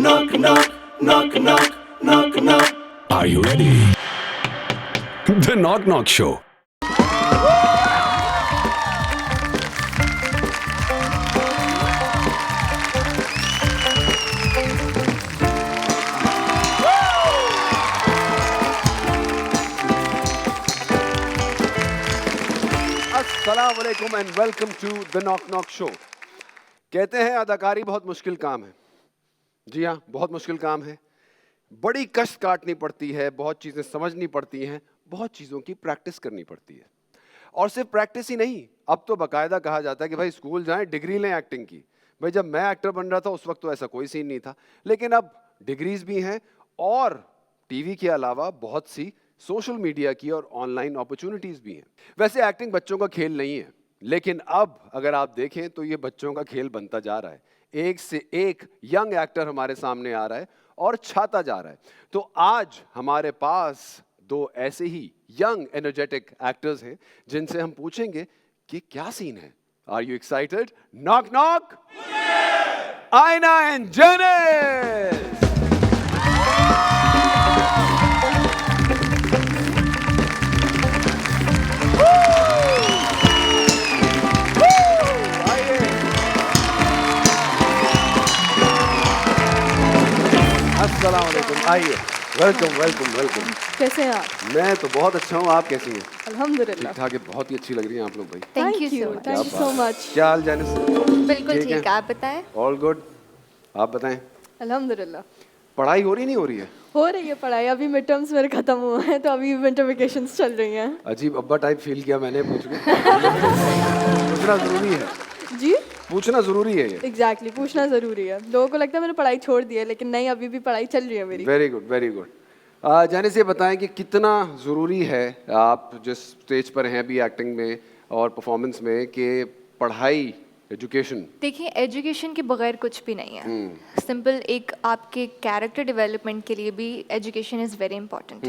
knock, knock, knock, knock, knock, knock. Are you ready? The Knock Knock Show. अस्सलाम वालेकुम and welcome to the knock knock show. कहते हैं अदाकारी बहुत मुश्किल काम है। जी हाँ, बहुत मुश्किल काम है। बड़ी कष्ट काटनी पड़ती है, बहुत चीज़ें समझनी पड़ती हैं, बहुत चीज़ों की प्रैक्टिस करनी पड़ती है। और सिर्फ प्रैक्टिस ही नहीं, अब तो बाकायदा कहा जाता है कि भाई स्कूल जाएं, डिग्री लें एक्टिंग की। भाई जब मैं एक्टर बन रहा था उस वक्त तो ऐसा कोई सीन नहीं था, लेकिन अब डिग्रीज भी हैं और टीवी के अलावा बहुत सी सोशल मीडिया की और ऑनलाइन अपॉर्चुनिटीज भी हैं। वैसे एक्टिंग बच्चों का खेल नहीं है, लेकिन अब अगर आप देखें तो ये बच्चों का खेल बनता जा रहा है। एक से एक यंग एक्टर हमारे सामने आ रहा है और छाता जा रहा है। तो आज हमारे पास दो ऐसे ही यंग एनर्जेटिक एक्टर्स हैं जिनसे हम पूछेंगे कि क्या सीन है। Are you excited? Knock knock, Aina and Janice. अस्सलाम वालेकुम, आइए। Welcome welcome welcome. कैसे हैं आप? मैं तो बहुत अच्छा हूँ, आप कैसी हैं? अल्हम्दुलिल्लाह। ठीक ठाक है, बहुत ही अच्छी लग रही हैं आप लोग भाई। Thank you so much. Thank you so much. क्या हाल जानिस? बिल्कुल ठीक है। ठीक, आप बताएं। All good. आप बताएं, अल्हम्दुलिल्लाह। पढ़ाई हो रही नहीं हो रही है? हो रही है पढ़ाई, अभी मिड टर्म्स मेरे खत्म हुए हैं तो अभी विंटर वेकेशंस चल रही हैं। अजीब अब्बा टाइप फील किया मैंने पूछ के। पूछना जरूरी है, जी पूछना जरूरी है ये। एग्जैक्टली पूछना ज़रूरी है। लोगों को लगता है मैंने पढ़ाई छोड़ दी है, लेकिन नहीं, अभी भी पढ़ाई चल रही है मेरी। Very good very good. जानिस ये बताएं कि कितना ज़रूरी है, आप जिस स्टेज पर हैं अभी एक्टिंग में और परफॉर्मेंस में, कि पढ़ाई, एजुकेशन। देखिए, एजुकेशन के बगैर कुछ भी नहीं है। सिंपल एक आपके कैरेक्टर डेवलपमेंट के लिए भी एजुकेशन इज़ वेरी इंपॉर्टेंट।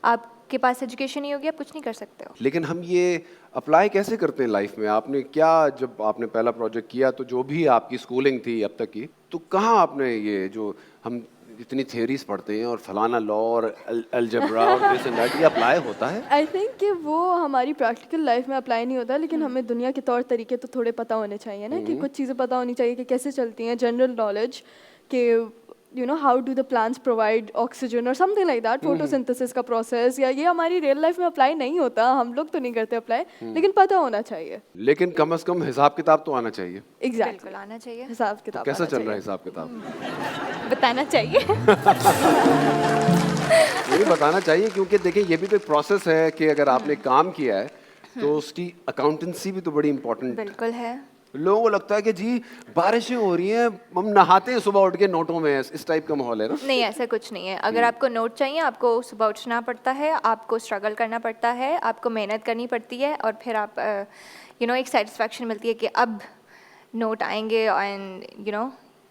आपके पास एजुकेशन नहीं होगी, आप कुछ नहीं कर सकते हो। लेकिन हम ये अप्लाई कैसे करते हैं लाइफ में? आपने क्या, जब आपने पहला प्रोजेक्ट किया तो जो भी आपकी स्कूलिंग थी अब तक की, तो कहाँ आपने ये जो हम इतनी थियरीज पढ़ते हैं और फलाना लॉ और अलजेब्रा और दिस एंड दैट, ये अप्लाई होता है? आई थिंक कि वो हमारी प्रैक्टिकल लाइफ में अप्लाई नहीं होता, लेकिन हमें दुनिया के तौर तरीके तो थोड़े पता होने चाहिए ना, कि कुछ चीज़ें पता होनी चाहिए कि कैसे चलती हैं, जनरल नॉलेज कि you know how do the plants provide oxygen और समथिंग लाइक दैट, फोटोसिंथेसिस का प्रोसेस। या ये हमारी रियल लाइफ में अप्लाई नहीं होता, हम लोग तो नहीं करते अप्लाई, लेकिन पता होना चाहिए। लेकिन कम से कम हिसाब किताब तो आना चाहिए। एग्जैक्टली, बिल्कुल आना चाहिए, हिसाब किताब कैसा आना चल रहा है चाहिए। हिसाब किताब? बताना चाहिए। ये बताना चाहिए, क्योंकि देखिए ये भी तो एक प्रोसेस है कि अगर आपने काम किया है तो उसकी अकाउंटेंसी भी तो बड़ी इंपॉर्टेंट। बिल्कुल है। लोगों को लगता है कि जी बारिशें हो रही हैं, हम नहाते हैं सुबह उठ के नोटों में, इस टाइप का माहौल है ना? नहीं, ऐसा कुछ नहीं है। अगर आपको नोट चाहिए, आपको सुबह उठना पड़ता है, आपको स्ट्रगल करना पड़ता है, आपको मेहनत करनी पड़ती है, और फिर आप एक सेटिस्फैक्शन मिलती है कि अब नोट आएंगे एंड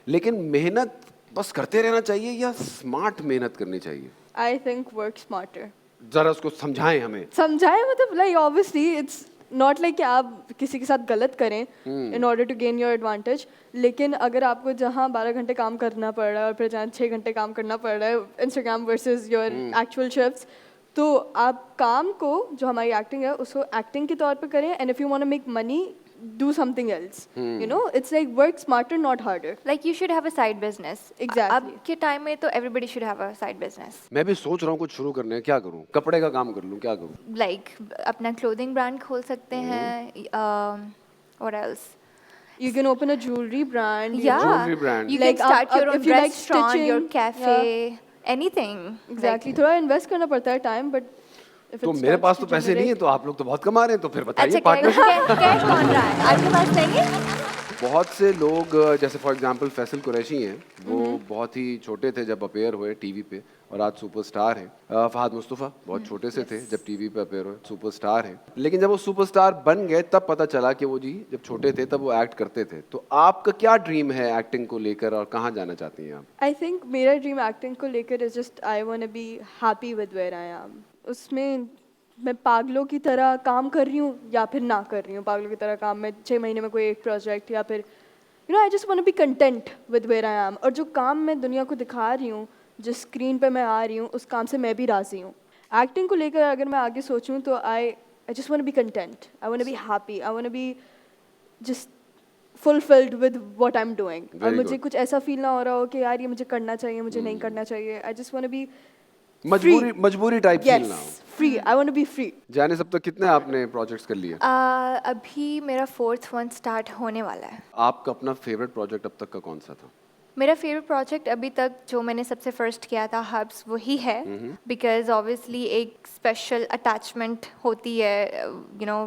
लेकिन मेहनत बस करते रहना चाहिए या स्मार्ट मेहनत करनी चाहिए? I think work smarter. जरा उसको समझाएं हमें। समझाए मतलब like obviously it's not like कि आप किसी के साथ गलत करें in order to gain your advantage, लेकिन अगर आपको जहाँ 12 घंटे काम करना पड़ रहा है और फिर जहाँ 6 घंटे काम करना पड़ रहा है, Instagram versus your actual shifts, तो आप काम को, जो हमारी एक्टिंग है उसको एक्टिंग के तौर पे करें, and if you want to make money do something else. You know, it's like work smarter, not harder. like you should have a side business. Exactly. अब के टाइम में तो everybody should have a side business. मैं भी सोच रहा हूँ कुछ शुरू करने, क्या करूँ? कपड़े का काम कर लूँ, क्या करूँ? like अपना clothing brand खोल सकते हैं। what else? You can open a jewelry brand. Yeah, Jewelry brand. you Like, can start your own if you like restaurant, your stitching, cafe, anything. Exactly. थोड़ा invest करना पड़ता है time, but if तो it मेरे starts pass to तो पैसे नहीं है, generate- तो आप लोग तो बहुत कमा रहे हैं, तो फिर बताइए अच्छा, पार्टनरशिप। कैश कौन रहा है आपके पास? नहीं है? बहुत से लोग, जैसे फॉर एग्जांपल फैसल कुरैशी हैं, वो बहुत ही छोटे थे जब अपेयर हुए टीवी पे और आज सुपरस्टार हैं। फहद मुस्तफ़ा बहुत छोटे से थे जब टीवी पे अपेयर हुए, सुपरस्टार हैं। लेकिन जब वो सुपरस्टार बन गए तब पता चला कि वो जी जब छोटे थे तब वो एक्ट करते थे। तो आपका क्या ड्रीम है एक्टिंग को लेकर और कहाँ जाना चाहती हैं आप? I think मेरा ड्रीम एक्टिंग को लेकर is just I want to be happy with where I am. उसमें मैं पागलों की तरह काम कर रही हूँ या फिर ना कर रही हूँ। पागलों की तरह काम में 6 महीने में कोई एक प्रोजेक्ट, या फिर you know I just want to be content with where I am, और जो काम मैं दुनिया को दिखा रही हूँ, जिस स्क्रीन पे मैं आ रही हूँ, उस काम से मैं भी राज़ी हूँ. एक्टिंग को लेकर अगर मैं आगे सोचूं तो I just want to be content, I want to be happy, I want to be just fulfilled with what I am doing. और Very मुझे good. कुछ ऐसा फील ना हो रहा हो कि यार ये मुझे करना चाहिए, मुझे नहीं करना चाहिए. I just want to be मजबूरी टाइप फील ना हो. Yes free, I want to be free. जाने सब तक कितने आपने प्रोजेक्ट्स कर लिए? अभी मेरा 4th one स्टार्ट होने वाला है. आपका अपना फेवरेट प्रोजेक्ट अब तक का कौन सा था? मेरा फेवरेट प्रोजेक्ट अभी तक जो मैंने सबसे फर्स्ट किया था हब्स वही है, बिकॉज ऑब्वियसली एक स्पेशल अटैचमेंट होती है यू नो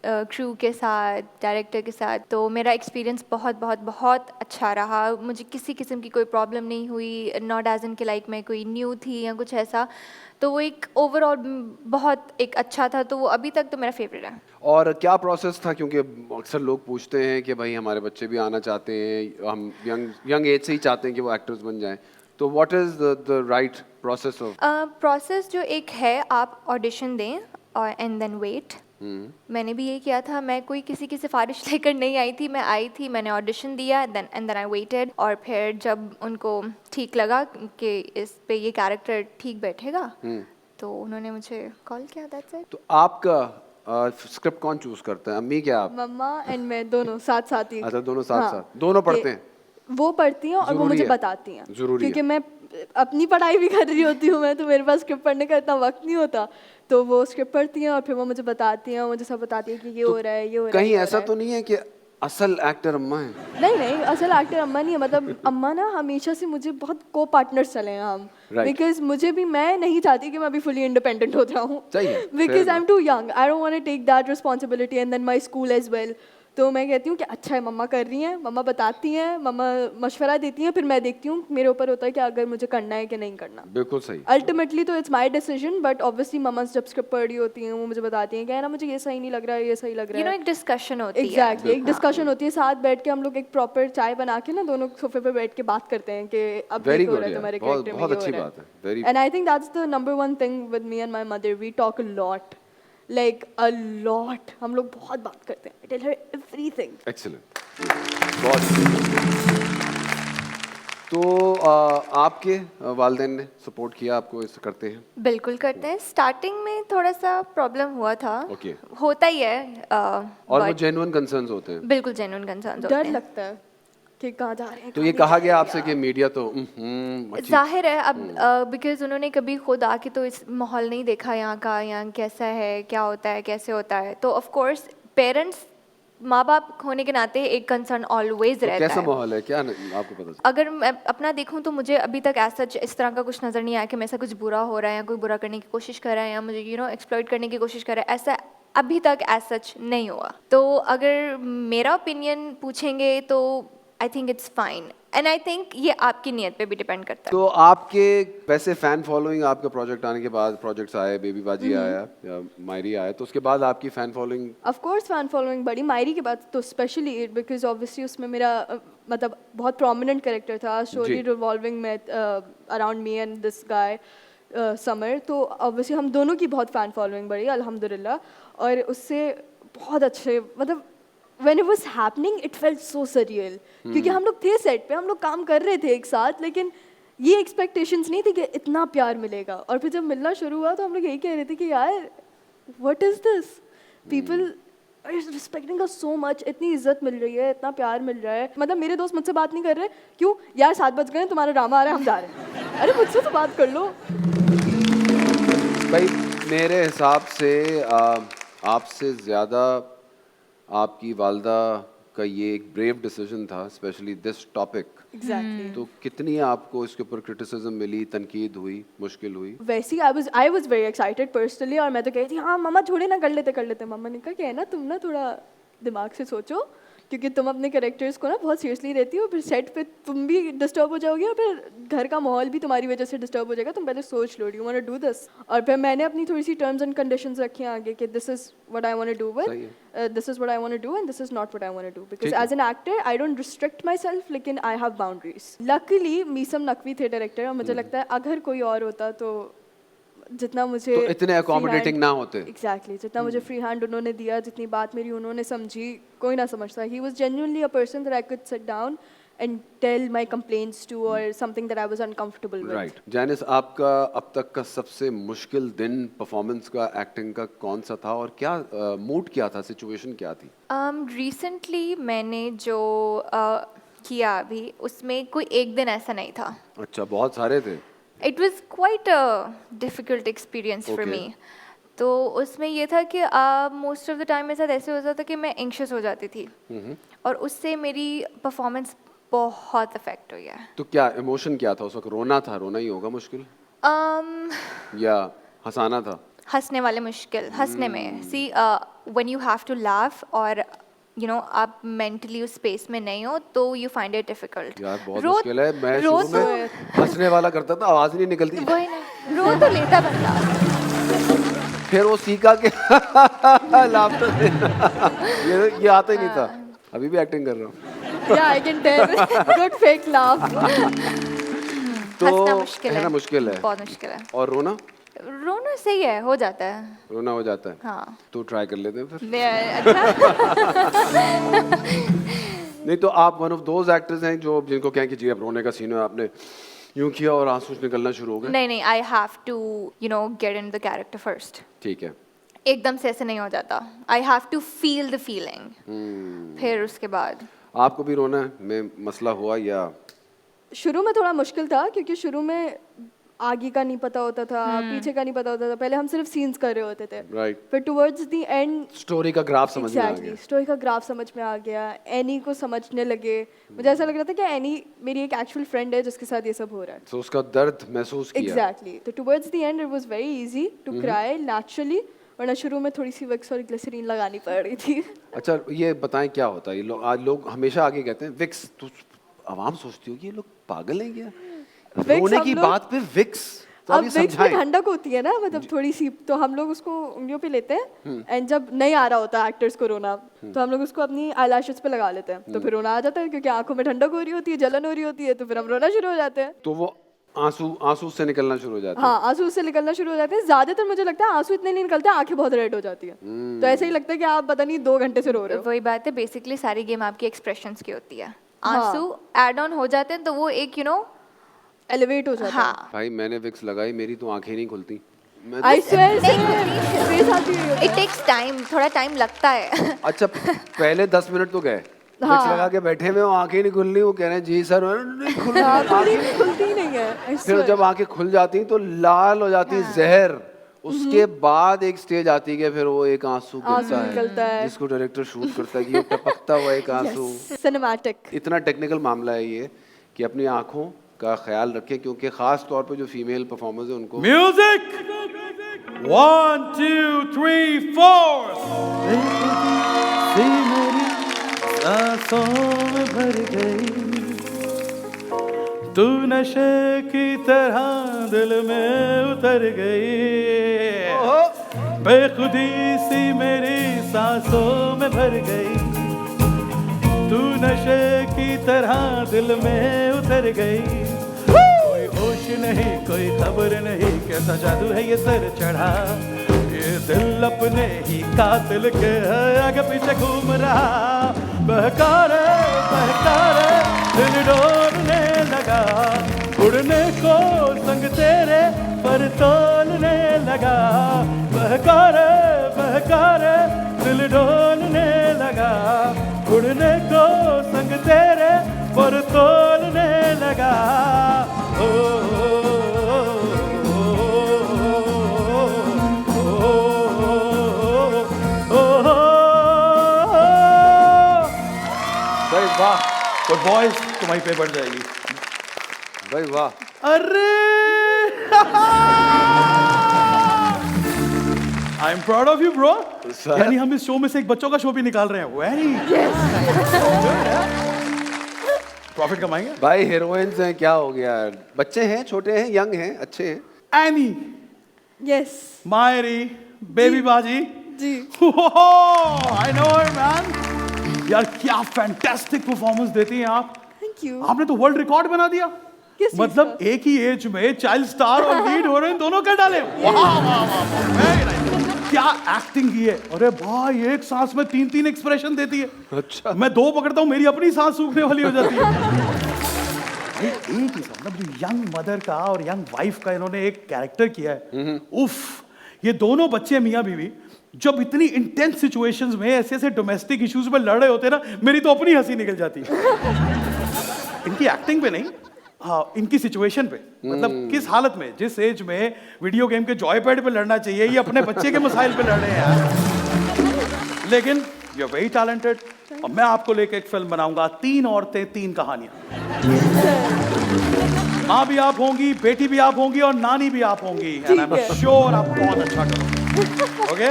क्रू के साथ, डायरेक्टर के साथ. तो मेरा एक्सपीरियंस बहुत बहुत बहुत अच्छा रहा. मुझे किसी किस्म की कोई प्रॉब्लम नहीं हुई, नॉट एज इन के लाइक मैं कोई न्यू थी या कुछ ऐसा. तो वो एक ओवरऑल बहुत एक अच्छा था. तो वो अभी तक तो मेरा फेवरेट है. और क्या प्रोसेस था, क्योंकि अक्सर लोग पूछते हैं कि भाई हमारे बच्चे भी आना चाहते हैं, हम यंग एज से ही चाहते हैं कि वो एक्टर्स बन जाएं, तो what is the right process of? Process जो एक है, आप ऑडिशन दें और एंड देन वेट. मैंने भी यही किया था. मैं कोई किसी की सिफारिश लेकर नहीं आई थी. मैं आई थी, मैंने ऑडिशन दिया, then and then I waited. और फिर जब उनको ठीक लगा कि इस पे ये कैरेक्टर ठीक बैठेगा, तो उन्होंने मुझे कॉल किया. That's it. तो आपका स्क्रिप्ट कौन चूज करता है, अम्मी क्या आप? मम्मा एंड मैं दोनों साथ साथ ही. अच्छा, दोनों साथ हाँ. साथ दोनों पढ़ते हैं? वो पढ़ती हैं और वो जरूरी मुझे है. बताती हैं. जरूरी क्योंकि है. मैं अपनी पढ़ाई भी कर रही होती हूँ, मैं तो मेरे पास स्क्रिप्ट पढ़ने का इतना वक्त नहीं होता. तो वो स्क्रिप्ट पढ़ती हैं और फिर वो मुझे बताती हैं, मुझे सब बताती है कि ये हो रहा है, ये हो रहा है. कहीं ये हो ऐसा रहा है. तो नहीं है कि असल एक्टर अम्मा है? नहीं नहीं, असल एक्टर अम्मा नहीं है. मतलब अम्मा ना हमेशा से मुझे बहुत को पार्टनर्स चले हैं हम. Right. बिकॉज मुझे भी, मैं नहीं चाहती कि मैं अभी फुली इंडिपेंडेंट हो जाऊँ. सही है. Because I am too young, I don't want to take that responsibility and then my school as well. तो मैं कहती हूँ कि अच्छा है, मम्मा कर रही हैं, मम्मा बताती हैं, मम्मा मशवरा देती हैं, फिर मैं देखती हूँ. मेरे ऊपर होता है कि अगर मुझे करना है कि नहीं करना. बिल्कुल सही. अल्टीमेटली तो it's my decision, but obviously mamma जब स्क्रिप्ट पढ़ रही होती हैं वो मुझे बताती हैं कि ना मुझे ये सही नहीं लग रहा है, ये सही लग यू रहा नो है. एक डिस्कशन होती है. एग्जैक्टली, एक डिस्कशन होती है. साथ बैठ के हम लोग एक प्रॉपर चाय बना के ना दोनों सोफे पे बैठ के बात करते हैं कि अब वेरी ये हो गुड रहा है यार, तुम्हारे बहुत कैरेक्टर में, बहुत ये हो अच्छी रहा है. बात है. Very And I think that's the number one thing with me and my mother. We talk a lot, like a lot. हम लोग बहुत बात करते हैं. I tell her everything. Excellent. बहुत. तो आपके वालिदैन ने सपोर्ट किया आपको, इस करते हैं? बिल्कुल करते हैं. स्टार्टिंग में थोड़ा सा प्रॉब्लम हुआ था. Okay. होता ही है. और वो जेन्युइन कंसर्न्स होते हैं? बिल्कुल जेन्युइन कंसर्न्स होते डर हैं. लगता है कि कहाँ जा रहे हैं. तो ये कहा गया आपसे कि मीडिया तो जाहिर है अब बिकॉज उन्होंने कभी खुद आके तो इस माहौल नहीं देखा यहाँ का, यहाँ कैसा है, क्या होता है, कैसे होता है. तो ऑफ कोर्स पेरेंट्स, माँ बाप होने के नाते एक कंसर्न ऑलवेज तो रहता कैसा है. माहौल है, क्या आपको पता चला? अगर मैं अपना देखूं तो मुझे अभी तक ऐसा इस तरह का कुछ नज़र नहीं आया कि मेरे साथ कुछ बुरा हो रहा है या कोई बुरा करने की कोशिश कर रहा है या मुझे एक्सप्लॉइट करने की कोशिश कर रहा है. ऐसा अभी तक सच नहीं हुआ. तो अगर मेरा ओपिनियन पूछेंगे तो I think it's fine. And I think ये आपकी नीयत पे भी डिपेंड करता है. तो आपके वैसे फैन फॉलोइंग, आपका प्रोजेक्ट आने के बाद, प्रोजेक्ट्स आए, बेबी बाजी आया या मायरी आया, तो उसके बाद आपकी fan following? Of course fan following बड़ी. मायरी के बाद तो स्पेशली बिकॉज ऑब्वियसली उसमें मेरा मतलब बहुत प्रोमिनेंट कैरेक्टर था. स्टोरी रिवॉल्विंग में around me and this guy summer. तो ऑब्वियसली हम दोनों की बहुत फैन फॉलोइंग बढ़ी अल्हम्दुलिल्लाह. और उससे बहुत अच्छे, मतलब when it was happening it felt so surreal. क्योंकि हम लोग थे सेट पे, हम लोग काम कर रहे थे एक साथ, लेकिन ये एक्सपेक्टेशंस नहीं थी कि इतना प्यार मिलेगा. और फिर जब मिलना शुरू हुआ तो हम लोग यही कह रहे थे कि यार what is this, people are respecting us so much. इतनी इज्जत मिल रही है, इतना प्यार मिल रहा है. मतलब मेरे दोस्त मुझसे बात नहीं कर रहे, क्यों यार 7 बज गए, तुम्हारा ड्रामा आ रहा है, हम जा रहे हैं. अरे मुझसे तो बात कर लो भाई. मेरे हिसाब से आपसे ज़्यादा आपकी वालदा का ये एक ब्रेव डिसीजन था, स्पेशली दिस टॉपिक. एग्जैक्टली. तो कितनी आपको इसके ऊपर क्रिटिसिज्म मिली, तनकीद हुई, मुश्किल हुई? वैसे I was very excited personally. और मैं तो कही थी हाँ मम्मा छोड़े ना, कर लेते. मम्मा ने कहा कि है ना तुम ना थोड़ा दिमाग से सोचो, क्योंकि तुम अपने कैरेक्टर्स को ना बहुत सीरियसली लेती हो, फिर सेट पे तुम भी डिस्टर्ब हो जाओगे और फिर घर का माहौल भी तुम्हारी वजह से डिस्टर्ब हो जाएगा. तुम पहले सोच लो, you want to do this. और फिर मैंने अपनी थोड़ी सी टर्म्स एंड कंडीशंस रखी हैं आगे कि this is what I want to do with, this is what I want to do and this is not what I want to do. Because as an actor I don't restrict myself, लेकिन I have boundaries. Luckily Meesam Naqvi थे director, और मुझे लगता है अगर कोई और होता तो जितना मुझे तो इतने accommodating ना होते। एग्जैक्टली जितना मुझे फ्री हैंड उन्होंने दिया, जितनी बात मेरी उन्होंने समझी, कोई ना समझता. He was genuinely a person that I could sit down and tell my complaints to or something that I was uncomfortable with. Right Janice, आपका अब तक का सबसे मुश्किल दिन परफॉर्मेंस का, एक्टिंग का कौन सा था और क्या मूड क्या था, सिचुएशन क्या थी? रिसेंटली मैंने जो किया अभी, उसमें कोई एक दिन ऐसा नहीं था. अच्छा, बहुत सारे थे. It was quite a difficult experience for me. तो उसमें ये था कि मोस्ट ऑफ द टाइम मेरे साथ ऐसे होता था कि मैं एंग्शियस हो जाती थी और उससे मेरी परफॉर्मेंस बहुत अफेक्ट हुई है. तो क्या इमोशन क्या था उस वक्त? रोना था? रोना ही होगा मुश्किल, या हंसाना था? हंसने वाले मुश्किल, हंसने में see when you have to laugh और यू नो आप मेंटली उस स्पेस में नहीं हो तो यू फाइंड इट डिफिकल्ट. यार बहुत मुश्किल है. मैं शुरू में हंसने वाला करता था, आवाज नहीं निकलती. वही ना, रो तो लेता बंदा. फिर वो सीखा कि लाफ्टर ये आता ही नहीं था. अभी भी एक्टिंग कर रहा हूँ. Yeah, I can tell. Good fake laugh. तो हंसना मुश्किल है. हंसना मुश्किल है, बहुत मुश्किल है. और रोना? रोना सही है, हो जाता है. रोना हो जाता है. हाँ. तो ट्राई कर लेते हैं फिर. अच्छा. नहीं तो आप वन ऑफ दोज एक्टर्स हैं जो जिनको कहें कि जी अब रोने का सीन है, आपने यूं किया और आंसू निकलना शुरू हो गए? नहीं, I have to you know get in the character first. ठीक है. एकदम से ऐसे नहीं हो जाता. I have to feel the feeling. फिर उसके बाद आपको भी रोना में मसला हुआ या? शुरू में थोड़ा मुश्किल था क्योंकि शुरू में आगे का नहीं पता होता था, पीछे का नहीं पता होता था. पहले हम सिर्फ सीन्स कर रहे होते थे. राइट. फिर टुवर्ड्स द एंड स्टोरी का ग्राफ समझ में आ गया. स्टोरी का ग्राफ समझ में आ गया. एनी को समझने लगे. मुझे ऐसा लग रहा था कि एनी मेरी एक एक्चुअल फ्रेंड है जिसके साथ ये सब हो रहा है. तो उसका दर्द महसूस किया. एग्जैक्टली. तो towards the end it was very easy to cry naturally, वरना शुरू में थोड़ी सी विक्स और ग्लिसरीन लगानी पड़ रही थी. अच्छा, ये बताएं क्या होता है? ये लोग आज लोग हमेशा आगे कहते हैं विक्स. तो आवाम सोचती हो कि ये लोग पागल हैं क्या? रोने की बात पे विक्स. तो अब विक्स में ठंडक होती है ना, मतलब थोड़ी सी, तो हम लोग उसको उंगलियों पे लेते हैं एंड जब नहीं आ रहा होता एक्टर्स को रोना तो हम लोग उसको अपनी आईलैशेस पे लगा लेते हैं. तो फिर रोना आ जाता है क्योंकि आंखों में ठंडक हो रही होती है, जलन हो रही होती है, तो फिर हम रोना शुरू हो जाते हैं. तो वो आंसू से निकलना शुरू हो जाते हैं. हाँ, आंसू उससे निकलना शुरू हो जाते हैं. ज्यादातर मुझे लगता है आंसू इतने नहीं निकलते, आंखें बहुत रेड हो जाती है. तो ऐसे ही लगता है कि आप पता नहीं 2 घंटे से रो रहे हो. वही बात है, बेसिकली सारी गेम आपकी एक्सप्रेशंस की होती है. आंसू ऐड ऑन हो जाते हैं तो वो एक यू नो एलिवेट हो जाता है. हाँ. भाई मैंने विक्स लगाई, मेरी तो आंखें नहीं खुलती. आई स्वेयर मेरे साथ भी होता है. इट टेक्स टाइम, थोड़ा टाइम लगता है. अच्छा, पहले 10 मिनट तो गए, विक्स लगा के बैठे हुए, आंखें नहीं खुल रही. वो कह रहे हैं जी सर नहीं खुल रही. आंखें खुलती ही नहीं है. फिर जब आंखें खुल जाती हैं तो लाल हो जाती है जहर. उसके बाद एक स्टेज आती है कि फिर वो एक आंसू निकलता है जिसको डायरेक्टर शूट करता है कि वो टपकता हुआ एक आंसू. सिनेमैटिक. इतना टेक्निकल मामला है ये कि अपनी आंखों का ख्याल रखें, क्योंकि खास तौर पे जो फीमेल परफॉर्मर्स है उनको. Music! 1, 2, 3, 4. मेरी सांसों में भर गई, तू नशे की तरह दिल में उतर गई. बेखुदी सी मेरी सांसों में भर गई, तू नशे की तरह दिल में उतर गई. कोई होश नहीं, कोई खबर नहीं, कैसा जादू है ये सर चढ़ा. ये दिल अपने ही कातिल के आगे पीछे घूम रहा. बहकारे दिल डोलने लगा, उड़ने को संग तेरे पर तोलने लगा. बहकारे दिल डोलने लगा, उड़ने को संग तेरे पर तोलने लगा. ओ, भाई वाह, तो बॉयज तुम्हारी पे बढ़ जाएगी. भाई वाह. अरे I am proud of you bro. यानी हम इस शो में से एक बच्चों का शो भी निकाल रहे हैं. वेरी प्रॉफिट कमाएंगे भाई. हीरोइंस हैं, क्या हो गया? बच्चे हैं, छोटे हैं, यंग हैं, अच्छे हैं. Any, yes Mayri, baby Baji ji. I know it man. यार क्या फैंटास्टिक परफॉर्मेंस देती हैं आप. Thank you. आपने तो वर्ल्ड रिकॉर्ड बना दिया. किस चीज़ मतलब का? एक ही एज में चाइल्ड स्टार और लीड हीरोइन दोनों कर डाले। वाह वाह वाह, very nice। क्या एक्टिंग की है। अरे भाई एक सांस में 3-3 एक्सप्रेशन देती है। अच्छा। मैं 2 पकड़ता हूँ, मेरी अपनी सांस सूखने वाली हो जाती है। भाई एक ही मतलब जो यंग मदर का और यंग वाइफ का इन्होंने एक कैरेक्टर किया है। उफ, ये दोनों बच्चे मियाँ बीवी जब इतनी इंटेंस सिचुएशंस में ऐसे ऐसे डोमेस्टिक इश्यूज में लड़ रहे होते हैं ना, मेरी तो अपनी हंसी निकल जाती है। इनकी एक्टिंग पे नहीं, हाँ इनकी सिचुएशन पे। मतलब किस हालत में, जिस एज में वीडियो गेम के जॉय पैड पे लड़ना चाहिए, ये अपने बच्चे के मसाइल पे लड़ रहे हैं यार। लेकिन यू आर वेरी टैलेंटेड और मैं आपको लेके एक फिल्म बनाऊंगा, 3 औरतें 3 कहानियां। माँ भी आप होंगी, बेटी भी आप होंगी और नानी भी आप होंगी। एंड आई एम श्योर आप बहुत अच्छा करोगे। Okay?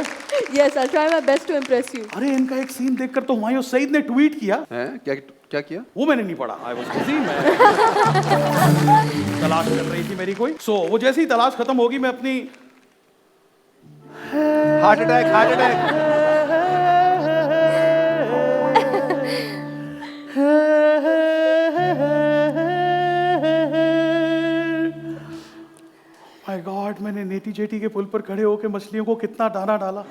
Yes, I'll try my best to impress you. अरे इनका एक सीन देखकर तो हुमायूं सईद ने ट्वीट किया, हैं? क्या किया? वो मैंने नहीं पढ़ा। आई वाज बिजी, मैं तलाश कर रही थी मेरी कोई। सो वो जैसे ही तलाश खत्म होगी मैं अपनी हार्ट अटैक। माय गॉड, मैंने नेटी जेटी के पुल पर खड़े होकर मछलियों को कितना दाना डाला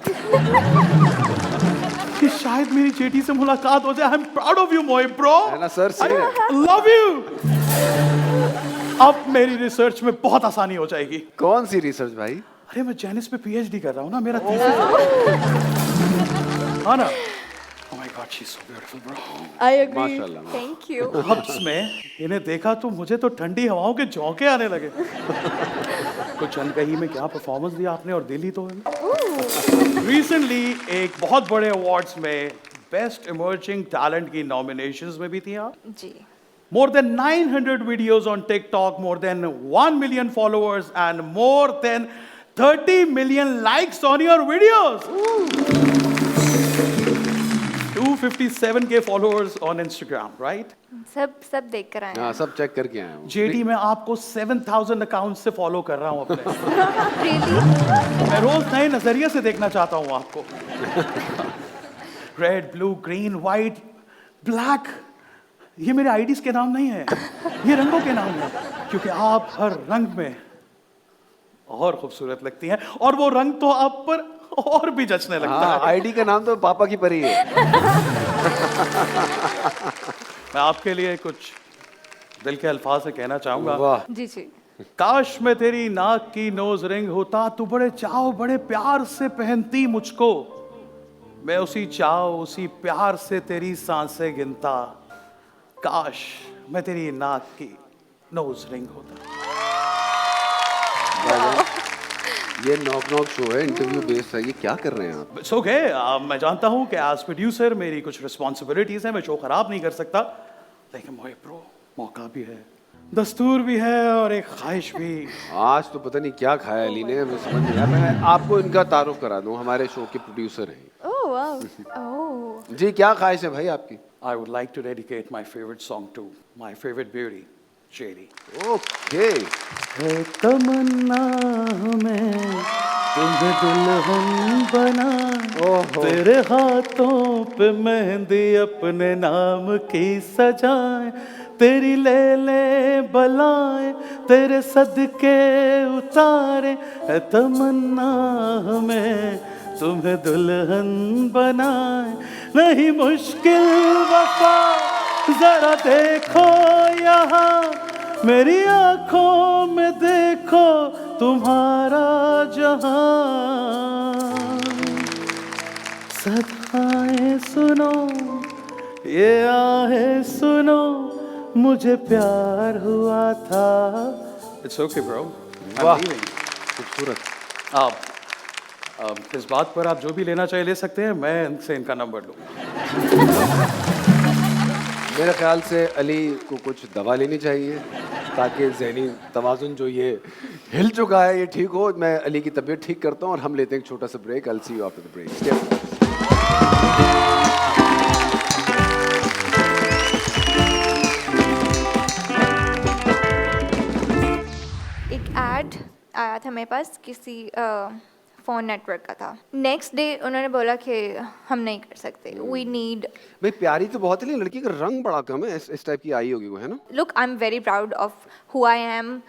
कि शायद मेरी जेटी से मुलाकात हो जाए। I am proud of you मोए ब्रो। है ना सर, सही है। Love you. अब मेरी रिसर्च में बहुत आसानी हो जाएगी। कौन सी रिसर्च भाई? अरे मैं जेनिस पे पीएचडी कर रहा हूँ ना, मेरा थीसिस। हाँ ना। Oh my God, she's so beautiful, bro. I agree. माशाल्लाह। Thank you. हब्स में इन्हें देखा तो मुझे तो ठंडी हवाओं के झोंके आने लगे। कुछ अनकही में क्या परफॉर्मेंस दिया आपने, और दिल ही तो रिसेंटली एक बहुत बड़े अवार्ड्स में बेस्ट इमर्जिंग टैलेंट की नॉमिनेशंस में भी थी आप। जी। More than 900 videos on TikTok, more than 1 million followers, and more than 30 million likes on your videos. 257K followers on Instagram, right? सब देख कर आए हाँ, हैं। सब चेक करके आया हूँ। JD मैं आपको 7000 अकाउंट से फॉलो कर रहा हूँ अपने। Really? मैं रोज नए नजरिए से देखना चाहता हूँ आपको। Red, blue, green, white, black, ये मेरे आईडीज के नाम नहीं है, ये रंगों के नाम है, क्योंकि आप हर रंग में और खूबसूरत लगती हैं, और वो रंग तो आप पर और भी जचने लगता हाँ, है। आईडी का नाम तो पापा की परी है। मैं आपके लिए कुछ दिल के अल्फाज से कहना चाहूंगा। वाह। जी जी। काश मैं तेरी नाक की नोज रिंग होता, तू बड़े चाव बड़े प्यार से पहनती मुझको, मैं उसी चाव उसी प्यार से तेरी सांसें गिनता। काश मैं तेरी नाक की नोज रिंग होता। ये नॉक शो है, इंटरव्यू बेस्ड है, ये क्या कर रहे हैं आप? It's okay, मैं जानता हूँ कि एज प्रोड्यूसर मेरी कुछ रिस्पॉन्सिबिलिटीज हैं, मैं शो खराब नहीं कर सकता, लेकिन मोए ब्रो मौका भी है, दस्तूर भी है और एक ख्वाहिश भी। आज तो पता नहीं क्या खाया अली ने, मुझे समझ नहीं आया। मैं आपको इनका तारुफ करा दूं, हमारे शो के प्रोड्यूसर हैं। Oh wow. ओह। जी, क्या ख्वाहिश है भाई आपकी? I would like to dedicate my favorite song to my favorite beauty, JD. Okay. है तमन्ना में तुम्हें दुल्हन बना, तेरे हाथों पे मेहंदी अपने नाम की सजाए, तेरी ले ले बलाए तेरे सदके उतारे, है तमन्ना में तुम्हें दुल्हन बनाए, नहीं मुश्किल वफा जरा देखो यहाँ, मेरी आंखों में देखो तुम्हारा जहां, सदाएं सुनो ये आहें सुनो, मुझे प्यार हुआ था। It's okay bro. वाह, खूबसूरत। आप इस बात पर आप जो भी लेना चाहिए ले सकते हैं, मैं इनसे इनका नंबर लूँगा। मेरे ख्याल से अली को कुछ दवा लेनी चाहिए ताकि ज़हनी तवाज़ुन जो ये हिल चुका है ये ठीक हो। मैं अली की तबीयत ठीक करता हूँ और हम लेते हैं एक छोटा सा break. I'll see you after the break. एक एड आया था मेरे पास किसी फ़ोन नेटवर्क का था। नेक्स्ट डे उन्होंने बोला कि हम नहीं कर सकते, वी नीड। भाई प्यारी तो बहुत है लेकिन लड़की का रंग बड़ा कम है, इस टाइप की आई होगी वो, है ना? Look, I am very proud of who I am.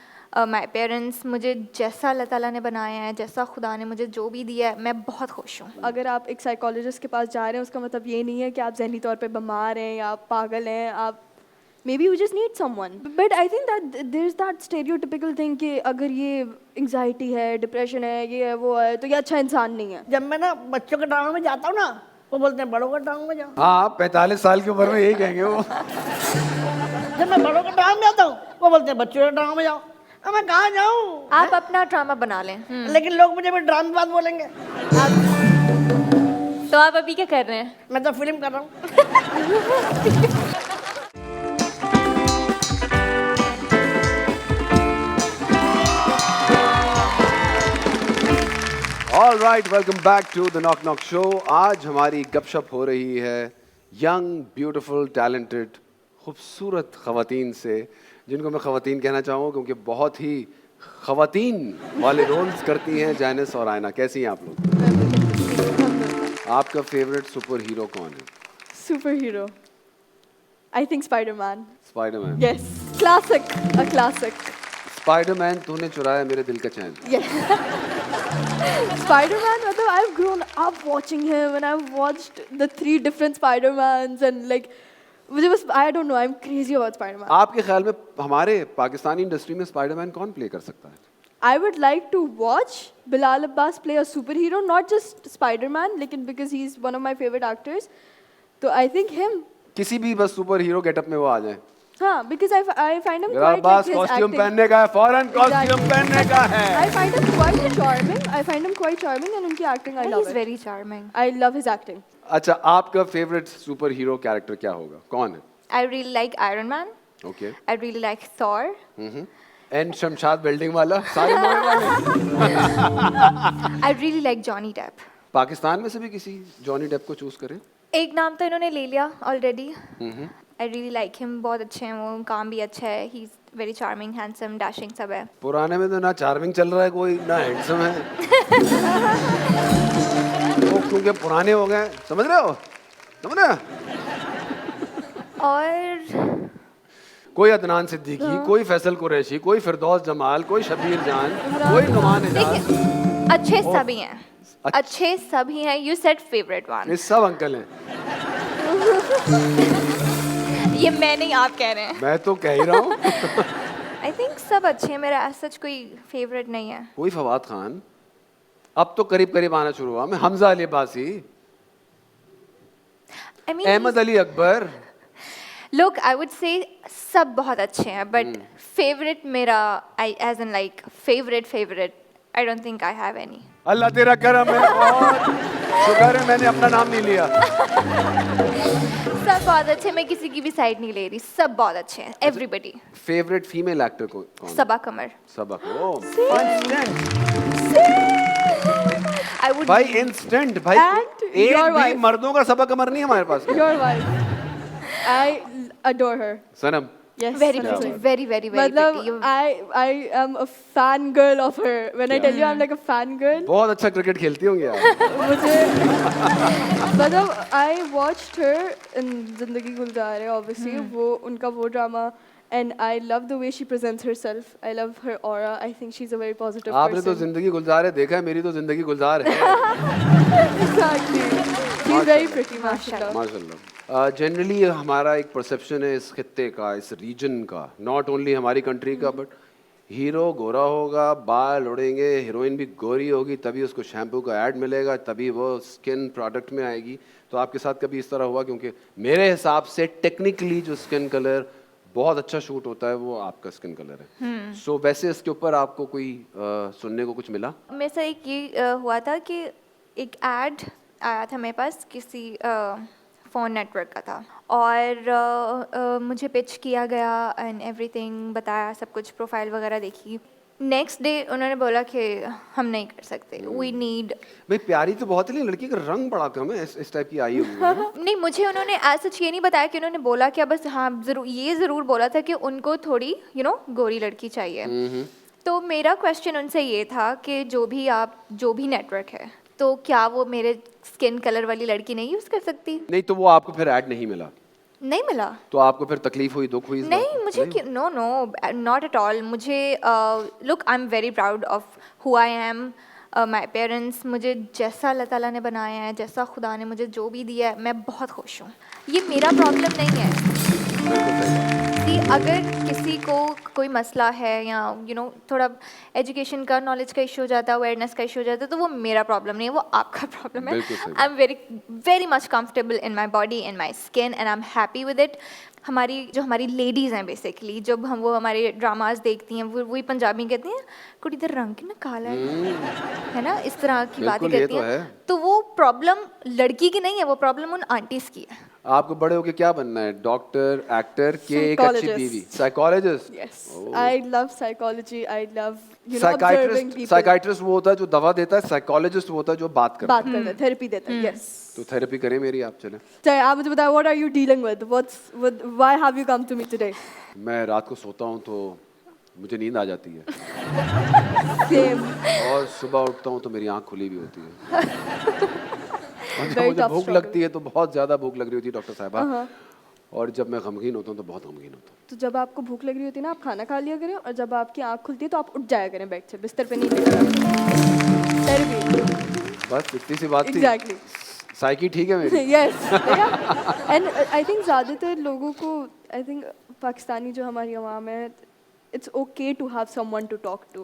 My parents मुझे जैसा अल्लाह ताला ने बनाया है, जैसा खुदा ने मुझे जो भी दिया है, मैं बहुत खुश हूँ। अगर आप एक साइकोलॉजिस्ट के पास जा रहे हैं उसका मतलब ये नहीं है कि आप जहनी तौर पे बीमार हैं या आप पागल हैं। आप maybe you just need someone, but I think that there's that stereotypical thing कि अगर ये anxiety है, depression है, ये है वो है तो ये अच्छा इंसान नहीं है। जब मैं ना बच्चों के ड्रामे में जाता हूँ ना, वो बोलते हैं बड़ों के ड्रामे में जाओ। हाँ, 45 साल की उम्र में यही कहेंगे वो। जब मैं बड़ों के ड्रामे में जाता हूँ, वो बोलते हैं बच्चों के ड्रामे में जाओ। अब मैं कहाँ जाऊँ? आप अपना ड्रामा बना लें। लेकिन लोग मुझे भी ड्रामे बात बोलेंगे। तो आप अभी क्या कर रहे हैं? मैं तो फिल्म कर रहा हूँ। All right, welcome back to the Knock Knock Show. आज हमारी गपशप हो रही है यंग, ब्यूटीफुल, टैलेंटेड, खूबसूरत ख़वातीन से, जिनको मैं ख़वातीन कहना चाहूँगा क्योंकि बहुत ही ख़वातीन वाले रोल्स करती हैं जैनिस और आयना। कैसी हैं आप लोग? आपका फेवरेट सुपर हीरो कौन है? Superhero, I think Spider-Man. Spiderman. Yes, classic, a classic. Spiderman, तूने चुराया मेरे दिल का चैन। Yeah. Spider-Man, मतलब I've grown up watching him and I've watched the 3 different Spider-Mans and like मुझे बस I don't know, I'm crazy about Spider-Man. आपके ख्याल में हमारे पाकिस्तानी इंडस्ट्री में स्पाइडरमैन कौन प्ले कर सकता है? I would like to watch Bilal Abbas play a superhero, not just Spider-Man, लेकिन because he's one of my favorite actors. तो I think him. किसी भी बस सुपर हीरो गेटअप में वो आ जाए। हाँ, because I find him Bilal quite Abbas like his costume acting. पहनने का है, फौरन कॉस्ट्यूम Exactly. पहनने का है। I find him quite charming. I find him quite charming and उनकी acting I love He's it. very charming. I love his acting. अच्छा, आपका फेवरेट सुपर हीरो कैरेक्टर क्या होगा? कौन है? I really like Iron Man. Okay. I really like Thor. एन Shamshad building वाला, सारे नए वाले। I really like Johnny Depp. Pakistan में से भी किसी जॉनी डेप को चूज करें? एक नाम तो इन्होंने ले लिया already. I really like him, बहुत अच्छे हैं वो, काम भी अच्छा है, he's very charming, handsome, dashing सब है। पुराने में तो ना चार्मिंग चल रहा है कोई, ना हैंडसम है। वो क्योंकि पुराने हो गए, समझ रहे हो? समझ रहे हो? और कोई अदनान सिद्दीकी, कोई फैसल कुरैशी, कोई फिरदौस जमाल, कोई शबीर जान, कोई नुमान इजाज। देखिए, अच्छे सभी हैं, अच्छे सभी हैं। You said favorite one. ये सब अंकल हैं। ये मैं नहीं, आप कह रहे हैं। मैं तो कह ही रहा हूँ। I think सब अच्छे हैं, मेरा as such कोई favorite नहीं है। कोई फवाद खान, अब तो करीब करीब आना शुरू हुआ। मैं Hamza Ali Abbasi, I mean, Ahmad Ali Akbar. look, I would say सब बहुत अच्छे हैं, but favorite मेरा, as in like favorite, I don't think I have any. अल्लाह तेरा करम है, बहुत शुक्र है मैंने अपना नाम नहीं लिया। सब बहुत अच्छे, मैं किसी की भी साइड नहीं ले रही, सब बहुत अच्छे हैं, everybody. फेवरेट फीमेल एक्टर कौन है? सबा कमर। सबा ओ इंस्टेंट I would भाई, इंस्टेंट भाई। And एक your भी wife. मर्दों का सबा कमर नहीं है हमारे पास। Your wife. I adore her. Sanam, Yes. very Sanam. pretty, very pretty. मतलब You- I am a fan girl of her. When I tell you I'm like a fan girl, बहुत अच्छा cricket खेलती होंगी आप। मुझे मतलब I watched her in जिंदगी गुलजार है obviously, वो उनका वो drama, and I love the way she presents herself. I love her aura. I think she's a very positive आपने तो person. जिंदगी गुलजार है देखा है, मेरी तो जिंदगी गुलजार है। Exactly. She's very pretty, mashallah. माशाल्लाह। जनरली हमारा एक परसेप्शन है इस खित्ते का, इस रीजन का, नॉट ओनली हमारी कंट्री का, बट हीरो गोरा होगा, बाल उड़ेंगे, हीरोइन भी गोरी होगी, तभी उसको शैम्पू का ऐड मिलेगा, तभी वो स्किन प्रोडक्ट में आएगी। तो आपके साथ कभी इस तरह हुआ? क्योंकि मेरे हिसाब से टेक्निकली जो स्किन कलर बहुत अच्छा शूट होता है वो आपका स्किन कलर है। सो वैसे इसके ऊपर आपको कोई सुनने को कुछ मिला? मेरे साथ एक ये हुआ था कि एक एड आया था मेरे पास, किसी फ़ोन नेटवर्क का था, और मुझे पिच किया गया एंड एवरीथिंग, बताया सब कुछ, प्रोफाइल वगैरह देखी। नेक्स्ट डे उन्होंने बोला कि हम नहीं कर सकते, वी नीड। भाई प्यारी तो बहुत है लेकिन लड़की का रंग बड़ा कम है, इस टाइप की आई होगी। नहीं, मुझे उन्होंने ऐसा ये नहीं बताया कि उन्होंने बोला क्या, बस हाँ ये ज़रूर बोला था कि उनको थोड़ी गोरी लड़की चाहिए। तो मेरा क्वेश्चन उनसे ये था कि जो भी नेटवर्क है, तो क्या वो मेरे स्किन कलर वाली लड़की नहीं यूज़ कर सकती? नहीं तो वो आपको फिर ऐड नहीं मिला, नहीं मिला। तो आपको फिर तकलीफ हुई, दुख हुई इस बात नहीं की? मुझे नो नॉट एट ऑल। मुझे look, I am very proud of who I am. My parents, मुझे जैसा अल्लाह ताला ने बनाया है, जैसा खुदा ने मुझे जो भी दिया है, मैं बहुत खुश हूँ। ये मेरा प्रॉब्लम नहीं है कि अगर किसी को कोई मसला है या थोड़ा एजुकेशन का, नॉलेज का इशू हो जाता है, अवेयरनेस का इशू हो जाता है, तो वो मेरा प्रॉब्लम नहीं है, वो आपका प्रॉब्लम है। बिल्कुल सही। I am very much comfortable in my body, in my skin, and I am happy with it. हमारी लेडीज़ हैं बेसिकली, जब वो हमारे ड्रामाज देखती हैं, वो वही पंजाबी कहती हैं कुड़ी इधर रंग ना काला है ना, इस तरह की बातें बिल्कुल, ये करती तो हैं। है। तो वो प्रॉब्लम लड़की की नहीं है, वो प्रॉब्लम उन आंटीज़ की है। आपको बड़े होके क्या बनना है? डॉक्टर, एक्टर के एक अच्छी Psychologist. बीवी? Psychologist? Yes, I love psychology. I love observing psychiatrist, people. Psychiatrist वो होता है जो दवा देता है, साइकोलॉजिस्ट वो होता है जो बात करता बात करता है, थेरेपी देता है। Yes. है। तो थेरेपी करें मेरी, आप चलें। चाहे आप मुझे बताएं, what are you dealing with? Why have you come to me today? मैं रात को सोता हूँ तो मुझे नींद आ जाती है Same. और सुबह उठता हूँ तो मेरी आँख खुली भी होती है। और जब Very मुझे tough भूख struggle. लगती है तो बहुत ज़्यादा भूख लग रही होती है डॉक्टर साहबा, और जब मैं गमगीन होता हूँ तो बहुत गमगीन होता हूँ। तो जब आपको भूख लग रही होती है ना, आप खाना खा लिया करें, और जब आपकी आँख खुलती है तो आप उठ जाया करें बेड से, बिस्तर पे नहीं लेकर। थेरेपी। बस इतनी सी बात थी। Exactly. साइकी ठीक है मेरी? Yes. एंड आई थिंक ज़्यादातर लोगों को, आई थिंक पाकिस्तानी जो हमारी आवाम है, it's okay to have someone to talk to.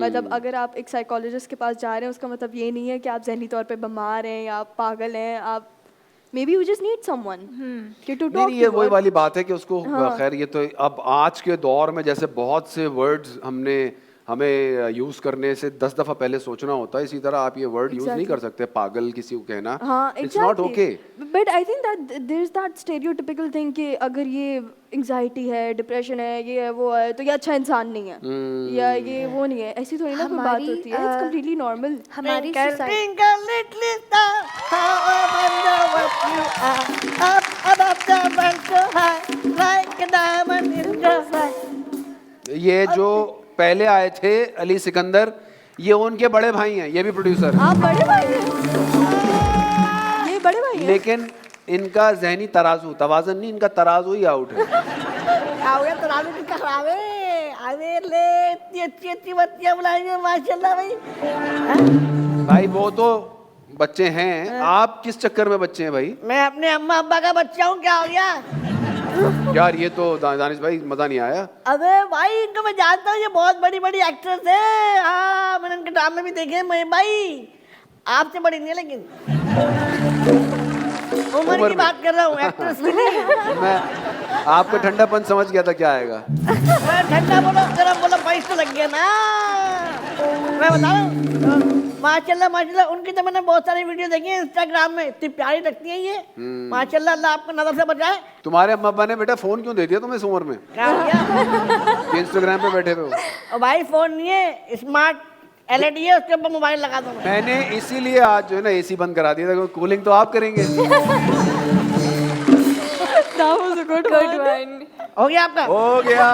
मतलब अगर आप एक साइकोलॉजिस्ट के पास जा रहे हैं, उसका मतलब ये नहीं है कि आप जहनी तौर पे बीमार हैं या आप पागल हैं। आप may be you just need someone कि टू टॉक। नहीं, ये वही वाली बात है कि उसको खैर, ये तो अब आज के दौर में जैसे बहुत से वर्ड्स हमें यूज करने से 10 दफा पहले सोचना होता है, इसी तरह आप ये वर्ड यूज नहीं कर सकते, पागल किसी को कहना। हाँ, it's not okay. But I think that there is that stereotypical thing कि अगर ये एंजाइटी है, डिप्रेशन है, ये है, वो है, तो ये अच्छा इंसान नहीं है, या ये वो नहीं है। ऐसी थोड़ी ना कोई बात होती है। It's completely normal. हमारी Twinkle, society twinkle, little star, how I wonder what you are. Up above the world so high, like a diamond in the sky. ये जो पहले आए थे अली सिकंदर, ये उनके बड़े भाई हैं, ये भी प्रोड्यूसर हैं। आप बड़े भाई हैं? ये बड़े भाई हैं? लेकिन इनका जहनी तराजू, तवाजन नहीं, इनका तराजू ही आउट है। आओगे तो राजू किसका खराब है? अरे ले, इतनी अच्छी बच्चियां बुलाई हैं, माशाल्लाह भाई। भाई वो तो बच्चे हैं, आप किस चक्कर में बच्चे हैं भाई? मैं अपने अम्मा अब्बा का बच्चा हूँ, क्या हो गया? यार ये तो दानिश भाई मजा नहीं आया। अबे भाई, इनको मैं जानता हूँ, ये बहुत बड़ी बड़ी एक्ट्रेस है। हाँ, मैंने इनके ड्रामे भी देखे हैं। मैं भाई आपसे बड़ी नहीं है, लेकिन उम्र की बात कर रहा हूँ, एक्ट्रेस की नहीं। मैं आपको ठंडापन समझ गया था क्या आएगा। मैं ठंडा बोलो, गरम बोलो, पैसे तो लग गया ना। मैं बता रहा हूँ, माशाल्लाह माशाल्लाह, उनकी तो मैंने बहुत सारी वीडियो देखी है इंस्टाग्राम में, इतनी प्यारी लगती है ये। माशाल्लाह, अल्लाह आपको नजर से बचाए। तुम्हारे अम्मा अब्बा ने बेटा फोन क्यों दे दिया तुम्हें इस उम्र में? क्या हो गया? इंस्टाग्राम पे बैठे हुए हो। और भाई फोन नहीं है, स्मार्ट एलईडी है, उसके ऊपर मोबाइल लगा दो। मैंने इसीलिए आज जो है ना एसी बंद करा दिया था, कूलिंग तो आप करेंगे। That was a good one. हो गया आपका? हो गया।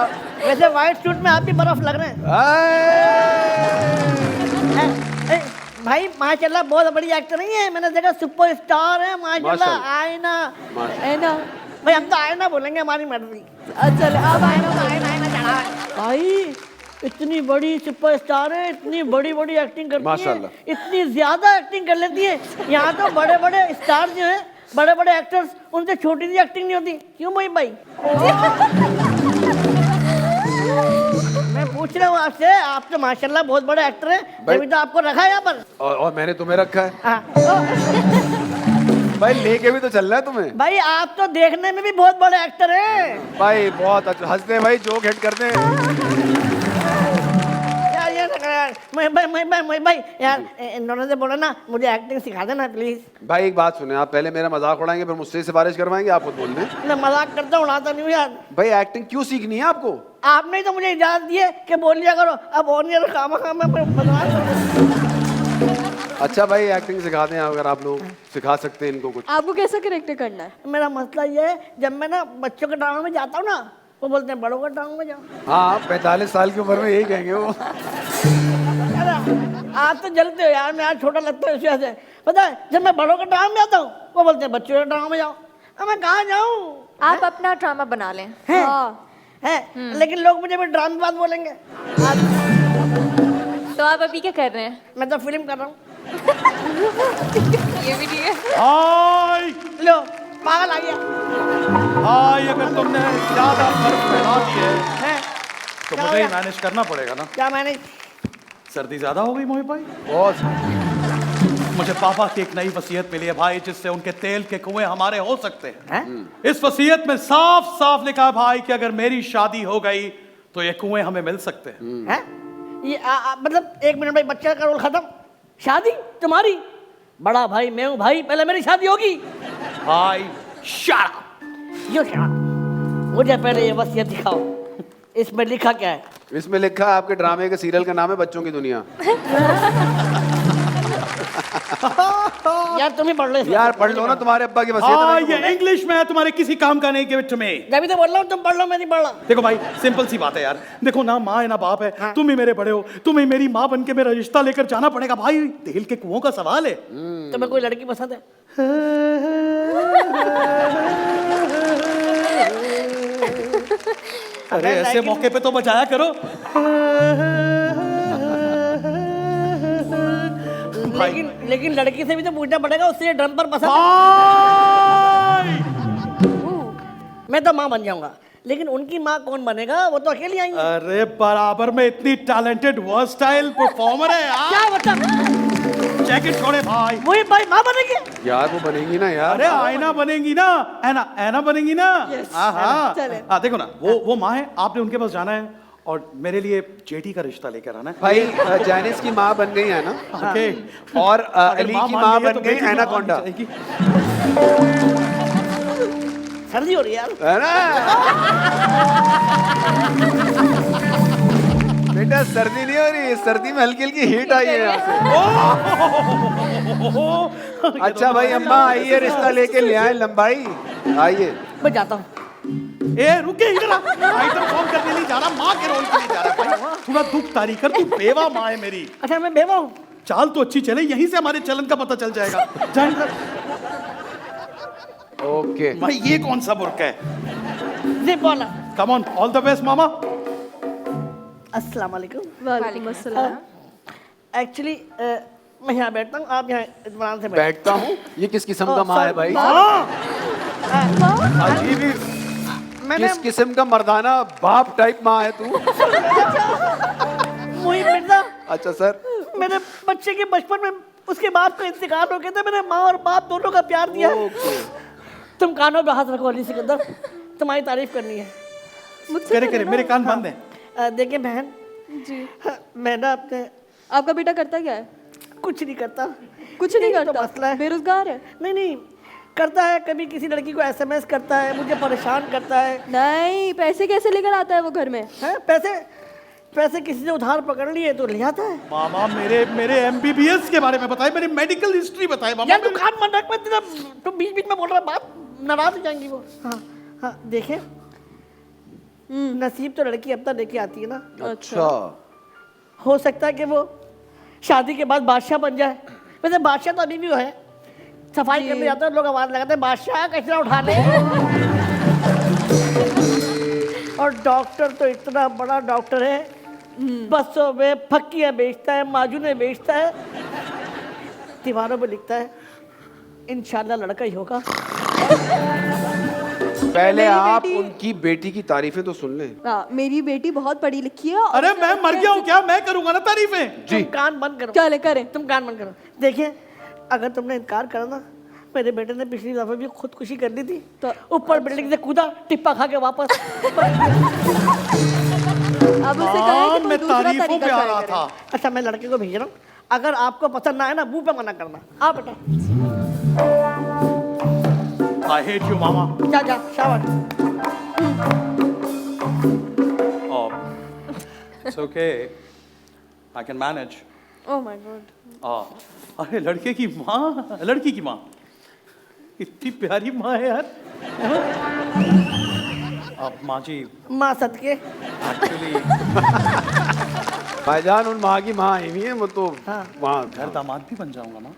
वैसे व्हाइट सूट में आप भी बर्फ लग रहे हैं। ए, भाई माशाल्लाह बहुत बड़ी एक्टर नहीं है, मैंने देखा सुपर स्टार है माशाल्लाह। माशाल्लाह। आईना है ना? भाई, हम तो आईना बोलेंगे, हमारी मर्जी। अच्छा, अब आएगा। आईना चढ़ा है। भाई इतनी बड़ी सुपर स्टार है, इतनी बड़ी बड़ी एक्टिंग करती है, माशाल्लाह। इतनी ज्यादा एक्टिंग कर लेती है। यहाँ तो बड़े बड़े स्टार जो हैं, बड़े बड़े एक्टर्स, उनसे छोटी सी एक्टिंग नहीं होती। क्यों मोहित भाई? मैं पूछ रहा हूँ आपसे, आप तो माशाल्लाह बहुत बड़े एक्टर हैं, भाई- तभी तो आपको रखा है यहाँ पर। और मैंने तुम्हें रखा है हाँ। भाई, लेके भी तो चलना है तुम्हें। भाई आप तो देखने में भी बहुत बड़े एक्टर हैं। भाई बहुत अच्छा हंसते हैं भाई, जोक हिट करते हैं। यार यार मैं भाई यार, इन दोनों से बोलो ना, मुझे एक्टिंग सिखा देना प्लीज। भाई एक बात सुने, आप पहले मेरा मजाक उड़ाएंगे फिर मुझसे सिफारिश करवाएंगे, आप खुद बोल दें। मैं मजाक करता हूँ, उड़ाता नहीं हूँ यार। भाई एक्टिंग क्यों सीखनी है आपको? आपने ही तो मुझे इजाजत दी है कि बोल लिया करो, अब और नहीं खामा खामा मैं अच्छा भाई एक्टिंग सिखा दें अगर आप लोग सिखा सकते हैं इनको कुछ। आपको कैसा कैरेक्टर करना है? मेरा मसला ये है, जब मैं ना बच्चों के ड्रामा में जाता हूँ ना, वो बोलते हैं बड़ों का टांग में जाओ। हाँ 45 साल की उम्र में यही कहेंगे वो। अरे आप तो जलते हो यार, मैं आज छोटा लगता है इस वजह से। पता है जब मैं बड़ों के टांग में आता हूँ वो बोलते हैं बच्चों के टांग में जाओ। अब मैं कहाँ जाऊँ? आप अपना ड्रामा बना लें। है लेकिन लोग मुझे भी ड्रामेबाज बोलेंगे। तो आप अभी क्या कर रहे हैं? मैं तो फिल्म कर रहा हूँ। ये भी ठीक है। हाय लो पागल आ गया हाय, अगर तुमने ज्यादा बर्फ फैला दी है है। तो क्या मुझे ही हो गया? मैनेज करना पड़ेगा ना। क्या मैंने? सर्दी ज्यादा हो गई मोहित भाई। बहुत। मुझे पापा की एक नई वसीयत मिली है भाई, जिससे उनके तेल के कुएं हमारे हो सकते हैं। हैं? इस वसीयत में साफ साफ लिखा है भाई कि अगर मेरी शादी हो गई तो ये कुएं हमें मिल सकते हैं। हैं? ये मतलब 1 मिनट में बच्चे का रोल खत्म। शादी तुम्हारी? बड़ा भाई मैं हूँ भाई, पहले मेरी शादी होगी। भाई शट अप। यो क्या? मुझे पहले ये वसीयत दिखाओ, इसमें लिखा क्या है? इसमें लिखा है आपके ड्रामे के सीरियल का नाम है बच्चों की दुनिया। यार तुम ही पढ़ लो इसमें। यार पढ़ लो ना, तुम्हारे अब्बा की वसीयत है, हाँ मैं क्यों ये इंग्लिश में है, तुम्हारे किसी काम का नहीं। Give it to me. जब तो बोल रहा हूँ तुम पढ़ लो, मैं नहीं पढ़ रहा। देखो भाई सिंपल सी बात है यार, देखो ना माँ है ना बाप है। तुम ही मेरे बड़े हो, तुम्हें मेरी माँ बन के मेरा रिश्ता लेकर जाना पड़ेगा भाई। तेल के कुओं का सवाल है। तुम्हें कोई लड़की पसंद है? अरे ऐसे मौके पे तो बजाया करो। लेकिन लड़की से भी तो पूछना पड़ेगा उससे ड्रम पर पसंद है। भाई मैं तो माँ बन जाऊंगा, लेकिन उनकी माँ कौन बनेगा? वो तो अकेली आएंगी। अरे बराबर में इतनी टैलेंटेड वर्सटाइल परफॉर्मर है यार। क्या मतलब? जैकेट छोड़े भाई। वही भाई माँ बनेगी? यार वो बनेगी ना यार। अरे आईना बनेगी ना, ऐना बनेगी ना। हाँ चले। देखो ना वो माँ है, आपने उनके पास जाना है और मेरे लिए जेठी का रिश्ता लेकर आना है। भाई जैनिस की माँ बन गई है ना, ओके। और अगर अली की मान माँ गई है बन तो गई बेटी भी एनाकोंडा, माननी चाहिएगी। सर्दी हो रही है यार। है ना? बेटा सर्दी नहीं हो रही, सर्दी में हल्की हल्की हीट आई है यहाँ से। अच्छा भाई अम्मा आइए, रिश्ता लेके ले आए लंबाई, आइए। मैं जाता हूँ। ए रुके इधर आ। आइटम फॉर्म करने नहीं जा रहा, माँ के रोल के लिए जा रहा है भाई। थोड़ा दुख तारी कर, तू बेवा माँ है मेरी। अच्छा मैं बेवा हूँ? चाल तो अच्छी चले, यहीं से हमारे चलन का पता चल जाएगा। जान ओके भाई ये कौन सा बुर्का है? जी बोला। Come on, all the best मामा। अस्सलाम वालेकुम। वालेकुम अस्सलाम। एक्चुअली मैं यहाँ बैठता हूँ, आप यहाँ इत्मीनान से बैठता हूँ। ये किस किस्म का माँ है भाई? अजीब ही, मैंने किस किस्म का मर्दाना बाप टाइप माँ है तू? मुहिब मिर्जा, अच्छा सर। मेरे बच्चे के बचपन में उसके बाप का इंतकाल हो गया था। मैंने माँ और बाप दोनों का प्यार दिया। तुम कानों पे हाथ रखो अली सिकंदर, तुम्हारी तारीफ करनी है। करे करे, मेरे कान बंद हैं। देखिए बहन जी। मैं ना अपने आपका बेटा करता क्या है? कुछ नहीं करता। कुछ नहीं यही तो करता? मसला है। बेरोजगार है? नहीं करता है, कभी किसी लड़की को एसएमएस करता है, मुझे परेशान करता है। नहीं, पैसे कैसे लेकर आता है वो घर में? हैं पैसे किसी से उधार पकड़ लिए तो ले आता है। मामा मेरे एमबीबीएस के बारे में बताए, मेरी मेडिकल हिस्ट्री बताए मामा। यार तू खान मन रख मत, तू बीच बीच में बोल रहा है, बात नाराज हो जाएंगी वो। हाँ देखे नसीब तो लड़की अब तक लेके आती है ना। अच्छा हो सकता है कि वो शादी के बाद बादशाह बन जाए। वैसे बादशाह तो अभी भी वो है, सफाई करने जाते हैं लोग आवाज लगाते हैं बादशाह कचरा उठा ले। और डॉक्टर तो इतना बड़ा डॉक्टर है, बसों में फक्कियां बेचता है, माजूने बेचता है, दीवारों पे लिखता है इंशाल्लाह लड़का ही होगा। पहले आप उनकी बेटी की तारीफें तो सुन लें। हाँ, मेरी बेटी बहुत पढ़ी लिखी है। अरे मैं मर गया हूँ क्या? मैं करूंगा ना तारीफें। तुम कान बंद करो। चले करें। तुम कान बंद करो। देखिए अगर तुमने इनकार करा ना, मेरे बेटे ने पिछली दफे भी खुदकुशी कर ली थी, तो ऊपर बिल्डिंग से कूदा, टिप्पा खा के वापस। अब उससे कहें कि मैं कोई दूसरा तारीफों तरीका पे आ try रहा करे। था। अच्छा मैं लड़के को भेज रहा हूँ, अगर आपको पसंद ना आए ना मुंह पे मना करना। आ बेटा I hate you मामा। जा शाबाश। Oh, it's okay. I can manage. Oh my God. अरे लड़के की माँ, लड़की की माँ, इतनी प्यारी माँ है यार। अब माँ जी माँ सदके। एक्चुअली भाईजान उन माँ की माँ आई नहीं है, वो तो हाँ। वहाँ घर दामाद भी बन जाऊंगा माँ।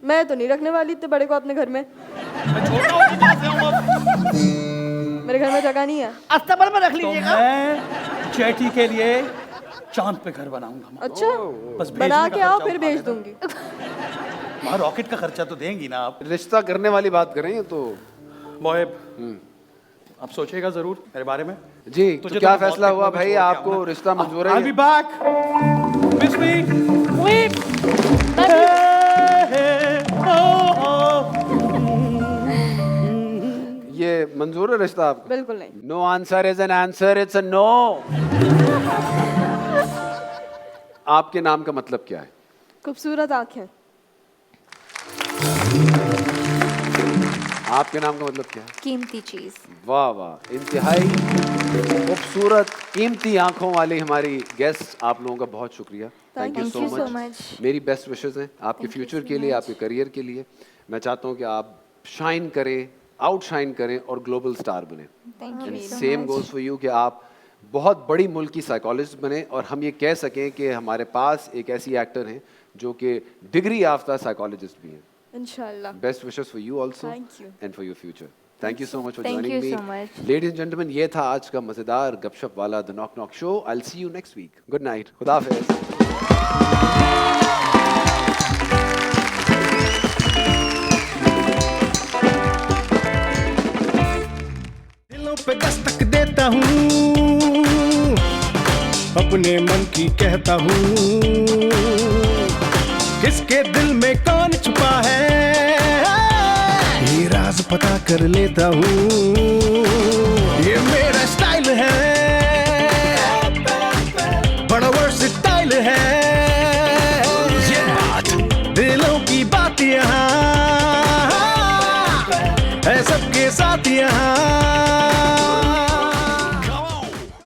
मैं तो नहीं रखने वाली इतने बड़े को अपने घर में, मैं छोटा हूँ, कहाँ से आऊँ अब? मेरे घर में जगह नहीं है। अस्तबल में रख तो लीजिएगा। मैं चैटी के लिए चांद पे घर बनाऊंगा माँ। अच्छा, बस बना भेजने के का आओ खर्चा फिर उठा भेज लेना। दूंगी। वहाँ रॉकेट का खर्चा तो देंगी ना आप। रिश्ता करने वाली बात करें तो मोहिब, आप सोचिएगा जरूर मेरे बारे में। जी, तो तुझे क्या मैं बहुत फैसला हुआ देखूंगा, भाई? छोड़ के आपको आऊंगा। रिश्ता मंजूर है? I'll be back. Miss me. ये मंजूर है रिश्ता आपको? बिल्कुल नहीं। No answer is an answer, it's a no. आपके नाम का मतलब क्या है? खूबसूरत आंखें। आपके नाम का मतलब क्या है? कीमती चीज़। वाह वाह, इंतहाई खूबसूरत कीमती आंखों वाली हमारी गेस्ट, आप लोगों का बहुत शुक्रिया। Thank you Thank you so so much. much. मेरी बेस्ट विशेस हैं आपके Thank you फ्यूचर so के लिए, much. आपके करियर के लिए। मैं चाहता हूँ कि आप शाइन करें, आउटशाइन करें और ग्लोबल स्टार बने। Thank you so same much. Goals for you कि आप बहुत बड़ी मुल्क की साइकोलॉजिस्ट बने और हम ये कह सकें कि हमारे पास एक ऐसी एक्टर हैं जो कि डिग्री याफ्ता साइकोलॉजिस्ट भी हैं। इंशाल्लाह। Best wishes for you also Thank you. And for your future. Thank you so much for Thank joining you me. so much. Ladies and gentleman, ये था आज का मजेदार गपशप वाला the knock knock show. I will see you next week. Good night, खुदा हाफिज़। दिलों पे दस्तक देता हूँ, अपने मन की कहता हूँ, किसके दिल में कौन छुपा है, ये राज पता कर लेता हूँ। ये मेरा स्टाइल है, बड़ा वर्सेटाइल है, ये बात दिलों की बात यहाँ है, सबके साथ यहाँ